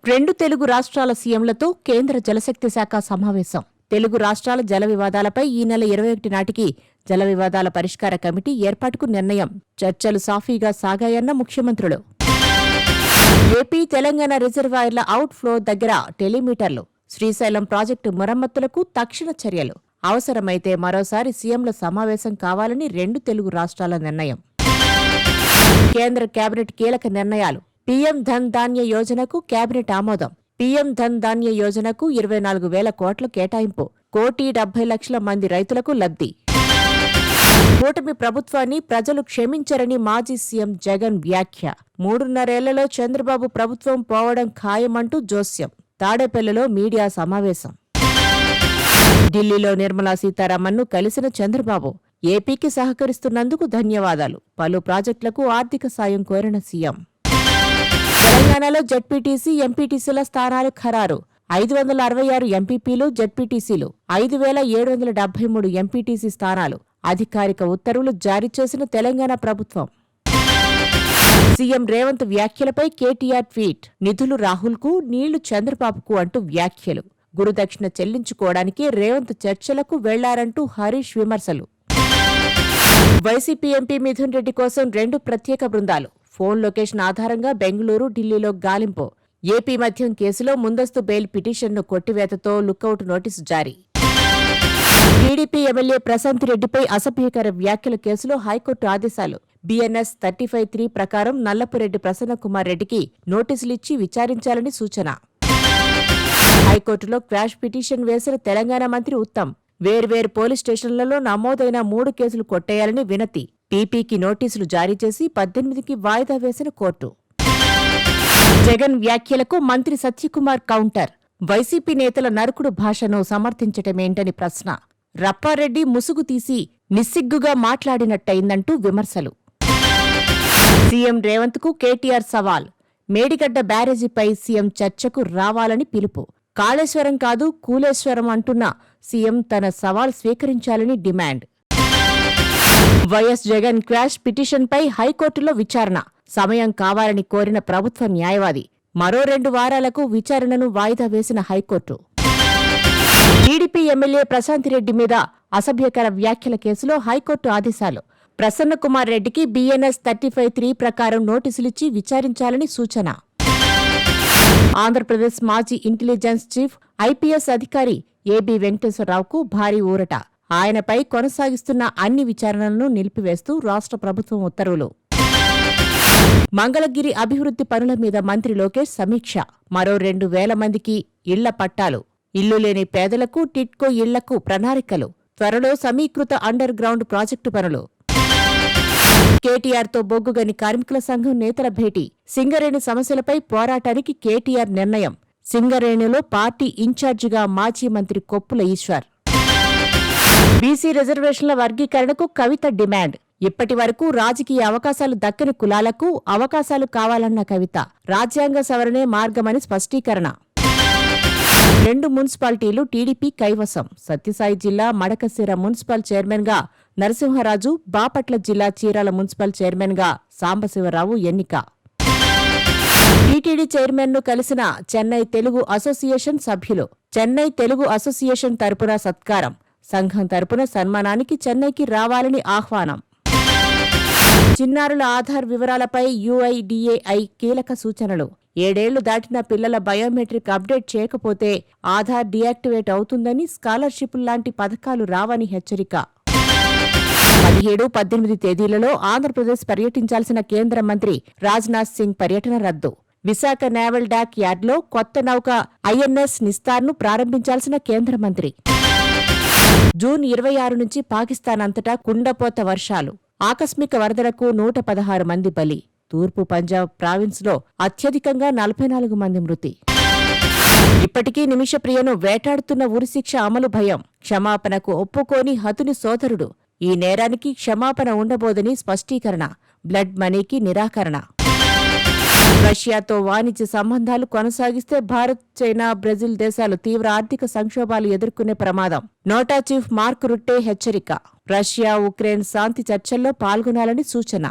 రెండు తెలుగు రాష్ట్రాల సీఎంలతో కేంద్ర జలశక్తి శాఖ సమావేశం. తెలుగు రాష్ట్రాల జల వివాదాలపై ఈ నెల 21 నాటికి జల వివాదాల పరిష్కార కమిటీ ఏర్పాటుకు నిర్ణయం. చర్చలు సాఫీగా సాగాయన్న ముఖ్యమంత్రులు. ఏపీ తెలంగాణ రిజర్వాయర్ల అవుట్ ఫ్లో దగ్గర టెలిమీటర్లు. శ్రీశైలం ప్రాజెక్టు మరమ్మతులకు తక్షణ చర్యలు. అవసరమైతే మరోసారి సీఎంల సమావేశం కావాలని రెండు తెలుగు రాష్ట్రాల నిర్ణయం. కేంద్ర కేబినెట్ కీలక నిర్ణయాలు. పీఎం ధన్ ధాన్య యోజనకు కేబినెట్ ఆమోదం. పీఎం ధన్ ధాన్య యోజనకు 24,000 కోట్ల కేటాయింపు. 1,70,00,000 మంది రైతులకు లబ్ధి. కూటమి ప్రభుత్వాన్ని ప్రజలు క్షమించరని మాజీ సీఎం జగన్ వ్యాఖ్య. 3.5 ఏళ్లలో చంద్రబాబు ప్రభుత్వం పోవడం ఖాయమంటూ జోస్యం. తాడేపల్లిలో మీడియా సమావేశం. ఢిల్లీలో నిర్మలా సీతారామన్ను కలిసిన చంద్రబాబు. ఏపీకి సహకరిస్తున్నందుకు ధన్యవాదాలు. పలు ప్రాజెక్టులకు ఆర్థిక సాయం కోరిన సీఎం. తెలంగాణలో జెడ్పీటీసీ, ఎంపీటీసీల స్థానాలు ఖరారు. 566 ఎంపీపీలు, జెడ్పీటీసీలు, 5,773 ఎంపీటీసీ స్థానాలు. అధికారిక ఉత్తర్వులు జారీ చేసిన తెలంగాణ ప్రభుత్వం. సీఎం రేవంత్ వ్యాఖ్యలపై కేటీఆర్ ట్వీట్. నిధులు రాహుల్కు, నీళ్లు చంద్రబాబుకు అంటూ వ్యాఖ్యలు. గురుదక్షిణ చెల్లించుకోవడానికి రేవంత్ చర్చలకు వెళ్లారంటూ హరీష్ విమర్శలు. వైసీపీ ఎంపీ మిథున్ రెడ్డి కోసం 2 ప్రత్యేక బృందాలు. ఫోన్ లొకేషన్ ఆధారంగా బెంగళూరు, ఢిల్లీలో గాలింపు. ఏపీ మద్యం కేసులో ముందస్తు బెయిల్ పిటిషన్ను కొట్టివేతతో లుకౌట్ నోటీసు జారీ. టీడీపీ ఎమ్మెల్యే ప్రశాంత్ రెడ్డిపై అసభ్యకర వ్యాఖ్యల కేసులో హైకోర్టు ఆదేశాలు. బీఎన్ఎస్ 35(3) ప్రకారం నల్లపురెడ్డి ప్రసన్నకుమార్ రెడ్డికి నోటీసులిచ్చి విచారించాలని సూచన. హైకోర్టులో క్వాష్ పిటిషన్ వేసిన తెలంగాణ మంత్రి ఉత్తమ్. వేర్వేరు పోలీస్ స్టేషన్లలో నమోదైన 3 కేసులు కొట్టేయాలని వినతి. టీపీకి నోటీసులు జారీ చేసి 18కి వాయిదా వేసిన కోర్టు. జగన్ వ్యాఖ్యలకు మంత్రి సత్యకుమార్ కౌంటర్. వైసీపీ నేతల నరుకుడు భాషను సమర్థించటమేంటని ప్రశ్న. రప్పారెడ్డి ముసుగు తీసి నిస్సిగ్గుగా మాట్లాడినట్టయిందంటూ విమర్శలు. సీఎం రేవంత్కు కేటీఆర్ సవాల్. మేడిగడ్డ బ్యారేజీపై సీఎం చర్చకు రావాలని పిలుపు. కాళేశ్వరం కాదు కూలేశ్వరం అంటున్న సీఎం తన సవాల్ స్వీకరించాలని డిమాండ్. వైఎస్ జగన్ క్వాష్ పిటిషన్పై హైకోర్టులో విచారణ. సమయం కావాలని కోరిన ప్రభుత్వ న్యాయవాది. మరో 2 వారాలకు విచారణను వాయిదా వేసిన high court. TDP MLA Prashant Reddy మీద అసభ్యకర వ్యాఖ్యల కేసులో హైకోర్టు ఆదేశాలు. ప్రసన్నకుమార్ రెడ్డికి బీఎన్ఎస్ 35(3) ప్రకారం నోటీసులిచ్చి విచారించాలని సూచన. ఆంధ్రప్రదేశ్ మాజీ ఇంటెలిజెన్స్ చీఫ్ ఐపీఎస్ అధికారి ఏబీ వెంకటేశ్వరరావుకు భారీ ఊరట. ఆయనపై కొనసాగిస్తున్న అన్ని విచారణలను నిలిపివేస్తూ రాష్ట్ర ప్రభుత్వం ఉత్తర్వులు. మంగళగిరి అభివృద్ధి పనుల మీద మంత్రి లోకేష్ సమీక్ష. మరో 2,000 మందికి ఇళ్ల పట్టాలు. ఇల్లు లేని పేదలకు టిట్కో ఇళ్లకు ప్రణాళికలు. త్వరలో సమీకృత అండర్ గ్రౌండ్ ప్రాజెక్టు పనులు. కేటీఆర్తో బొగ్గుగని కార్మికుల సంఘం నేతల భేటీ. సింగరేణి సమస్యలపై పోరాటానికి కేటీఆర్ నిర్ణయం. సింగరేణిలో పార్టీ ఇన్ఛార్జిగా మాజీ మంత్రి కొప్పుల ఈశ్వర్. బీసీ రిజర్వేషన్ల వర్గీకరణకు కవిత డిమాండ్. ఇప్పటి వరకు రాజకీయ అవకాశాలు దక్కని కులాలకు అవకాశాలు కావాలన్న కవిత. రాజ్యాంగ సవరణే మార్గమని స్పష్టీకరణ. 2 మున్సిపాలిటీలు టీడీపీ కైవసం. సత్యసాయి జిల్లా మడకశిర మున్సిపల్ చైర్మన్గా నరసింహరాజు, బాపట్ల జిల్లా చీరాల మున్సిపల్ చైర్మన్గా సాంబశివరావు ఎన్నిక. టీటీడీ చైర్మన్ను కలిసిన చెన్నై తెలుగు అసోసియేషన్ సభ్యులు. చెన్నై తెలుగు అసోసియేషన్ తరపున సత్కారం. సంఘం తరపున సన్మానానికి చెన్నైకి రావాలని ఆహ్వానం. చిన్నారుల ఆధార్ వివరాలపై యూఐడీఏఐ కీలక సూచనలు. 7 ఏళ్లు దాటిన పిల్లల బయోమెట్రిక్ అప్డేట్ చేయకపోతే ఆధార్ డీయాక్టివేట్ అవుతుందని, స్కాలర్షిప్లాంటి పథకాలు రావని హెచ్చరిక. 17, 18 తేదీలలో ఆంధ్రప్రదేశ్ పర్యటించాల్సిన కేంద్ర మంత్రి రాజ్నాథ్ సింగ్ పర్యటన రద్దు. విశాఖ నేవల్ డాక్ యార్డ్లో కొత్త నౌక ఐఎన్ఎస్ నిస్తార్ను ప్రారంభించాల్సిన కేంద్ర మంత్రి. జూన్ 26 నుంచి పాకిస్తాన్ అంతటా కుండపోత వర్షాలు. ఆకస్మిక వరదలకు 116 మంది బలి. తూర్పు పంజాబ్ ప్రావిన్స్లో అత్యధికంగా 44 మంది మృతి. ఇప్పటికీ నిమిషప్రియను వేటాడుతున్న ఉరిశిక్ష అమలు భయం. క్షమాపణకు ఒప్పుకోని హతుని సోదరుడు. ఈ నేరానికి క్షమాపణ ఉండబోదని స్పష్టీకరణ. బ్లడ్ మనీకి నిరాకరణ. రష్యాతో వాణిజ్య సంబంధాలు కొనసాగిస్తే భారత్, చైనా, బ్రెజిల్ దేశాలు తీవ్ర ఆర్థిక సంక్షోభాలు ఎదుర్కొనే ప్రమాదం. నోటా చీఫ్ మార్క్ రుట్టే హెచ్చరిక. రష్యా, ఉక్రెయిన్ శాంతి చర్చల్లో పాల్గొనాలని సూచన.